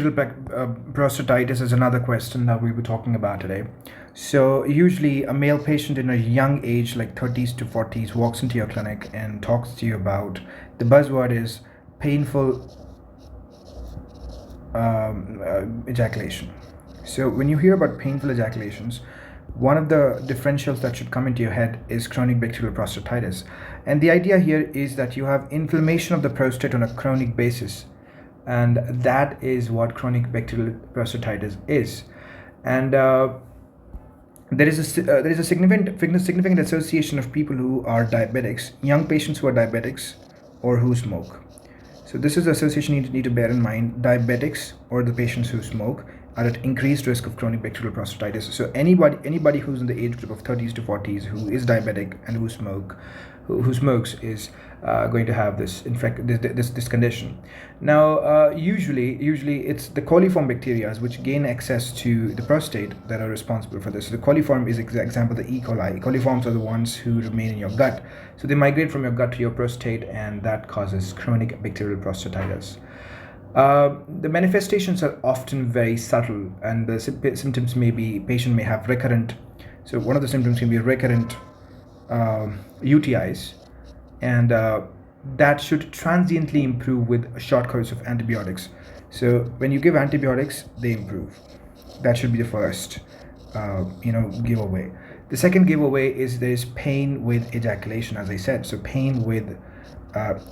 Prostatitis is another question that we'll be talking about today. So usually a male patient in a young age, like 30s to 40s, walks into your clinic and talks to you about, the buzzword is painful ejaculation. So when you hear about painful ejaculations, one of the differentials that should come into your head is chronic bacterial prostatitis. And the idea here is that you have inflammation of the prostate on a chronic basis, and that is what chronic bacterial prostatitis is. And there is a significant association of people who are diabetics, young patients who are diabetics or who smoke. So this is the association you need to bear in mind. Diabetics or the patients who smoke are at increased risk of chronic bacterial prostatitis. So anybody who's in the age group of 30s to 40s who is diabetic and who smokes is going to have this condition. Now, usually it's the coliform bacteria which gain access to the prostate that are responsible for this. So the coliform is, example, the E. coli. Coliforms are the ones who remain in your gut. So they migrate from your gut to your prostate, and that causes chronic bacterial prostatitis. The manifestations are often very subtle, and the symptoms patient may have recurrent. So one of the symptoms can be recurrent UTIs, and that should transiently improve with a short course of antibiotics. So when you give antibiotics, they improve. That should be the first giveaway. The second giveaway is there is pain with ejaculation, as I said. So pain with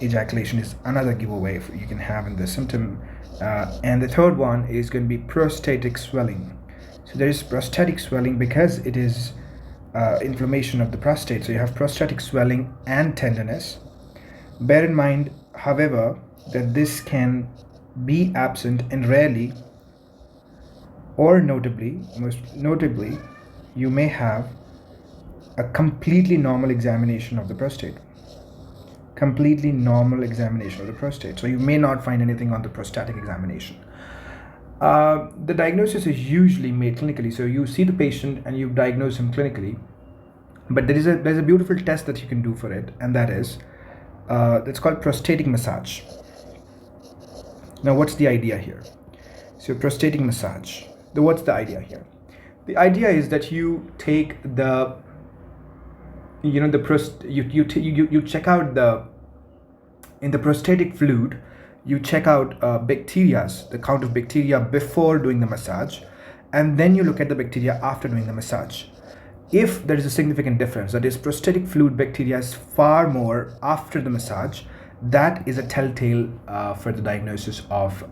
ejaculation is another giveaway you can have in the symptom. And the third one is going to be prostatic swelling. So there is prostatic swelling because it is inflammation of the prostate. So you have prostatic swelling and tenderness. Bear in mind, however, that this can be absent and rarely, or most notably, you may have a completely normal examination of the prostate. Completely normal examination of the prostate. So you may not find anything on the prostatic examination. The diagnosis is usually made clinically. So you see the patient and you diagnose him clinically. But there's a beautiful test that you can do for it, and that is it's called prostatic massage. Now, what's the idea here? So prostatic massage. What's the idea here? The idea is that you take you check out in the prostatic fluid, you check out the count of bacteria before doing the massage, and then you look at the bacteria after doing the massage. If there is a significant difference, that is, prostatic fluid bacteria is far more after the massage, that is a telltale for the diagnosis of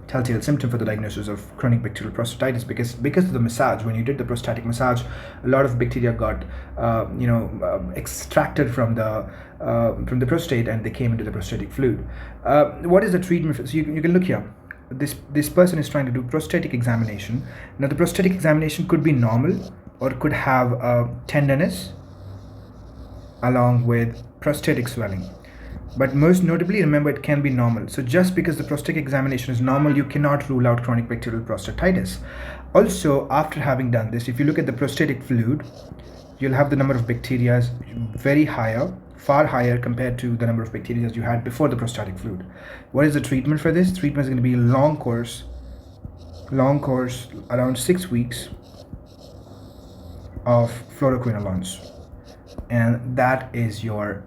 telltale symptom for the diagnosis of chronic bacterial prostatitis, because of the massage. When you did the prostatic massage, a lot of bacteria got extracted from the prostate, and they came into the prostatic fluid. What is the treatment so you can look here. This person is trying to do prostatic examination. Now the prostatic examination could be normal, or could have tenderness along with prostatic swelling. But most notably, remember, it can be normal. So just because the prostatic examination is normal, you cannot rule out chronic bacterial prostatitis. Also, after having done this, if you look at the prostatic fluid, you'll have the number of bacteria far higher compared to the number of bacteria you had before the prostatic fluid. What is the treatment for this? Treatment is going to be long course, around 6 weeks of fluoroquinolones, and that is your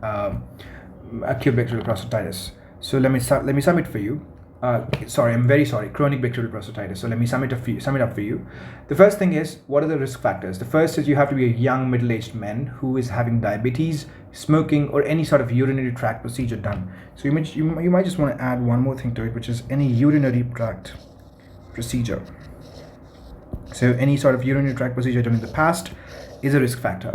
acute bacterial prostatitis. So let me sum it for you. I'm very sorry, chronic bacterial prostatitis. So let me sum it up for you. The first thing is, what are the risk factors? The first is you have to be a young middle-aged man who is having diabetes, smoking, or any sort of urinary tract procedure done. So you might just want to add one more thing to it, which is any urinary tract procedure. So any sort of urinary tract procedure done in the past is a risk factor.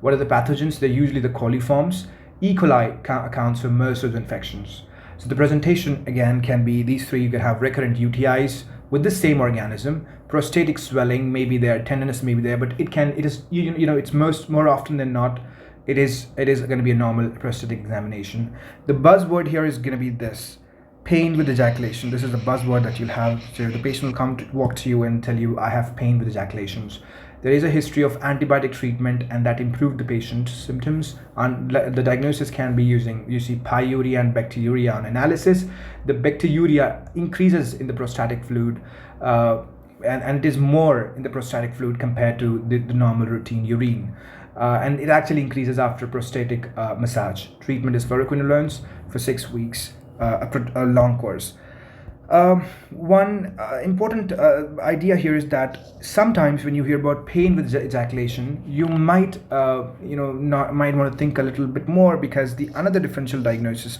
What are the pathogens? They're usually the coliforms. E. coli accounts for most of the infections. So the presentation again can be these three. You can have recurrent UTIs with the same organism, prostatic swelling, maybe there, tenderness maybe there, but it's more often than not, it is going to be a normal prostatic examination. The buzzword here is going to be this: pain with ejaculation. This is a buzzword that you'll have. So the patient will walk to you and tell you, I have pain with ejaculations. there is a history of antibiotic treatment and that improved the patient's symptoms. The diagnosis can be using, you see, pyuria and bacteriuria on analysis. The bacteriuria increases in the prostatic fluid, and it is more in the prostatic fluid compared to the normal routine urine. And it actually increases after prostatic massage. Treatment is fluoroquinolones for 6 weeks, a long course. One important idea here is that sometimes when you hear about pain with ejaculation, you might might want to think a little bit more, because the another differential diagnosis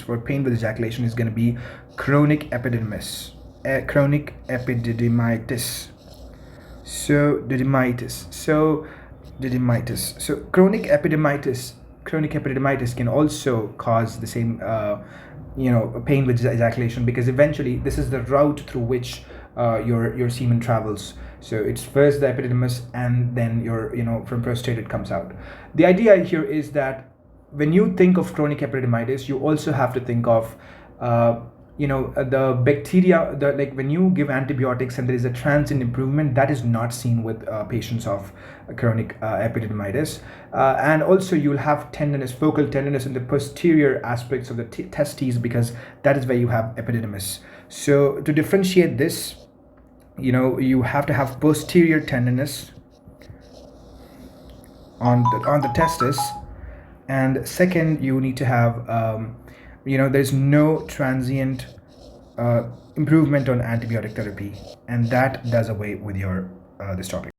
for pain with ejaculation is going to be chronic epididymitis. Chronic epididymitis. So chronic epididymitis can also cause the same pain with ejaculation, because eventually this is the route through which your semen travels. So it's first the epididymis, and then from prostate it comes out. The idea here is that when you think of chronic epididymitis, you also have to think of the bacteria. Like when you give antibiotics and there is a transient improvement, that is not seen with patients of chronic epididymitis. And also you'll have tenderness, focal tenderness in the posterior aspects of the testes, because that is where you have epididymis. So to differentiate this, you have to have posterior tenderness on the testis, and second, you need to have there's no transient improvement on antibiotic therapy, and that does away with your this topic.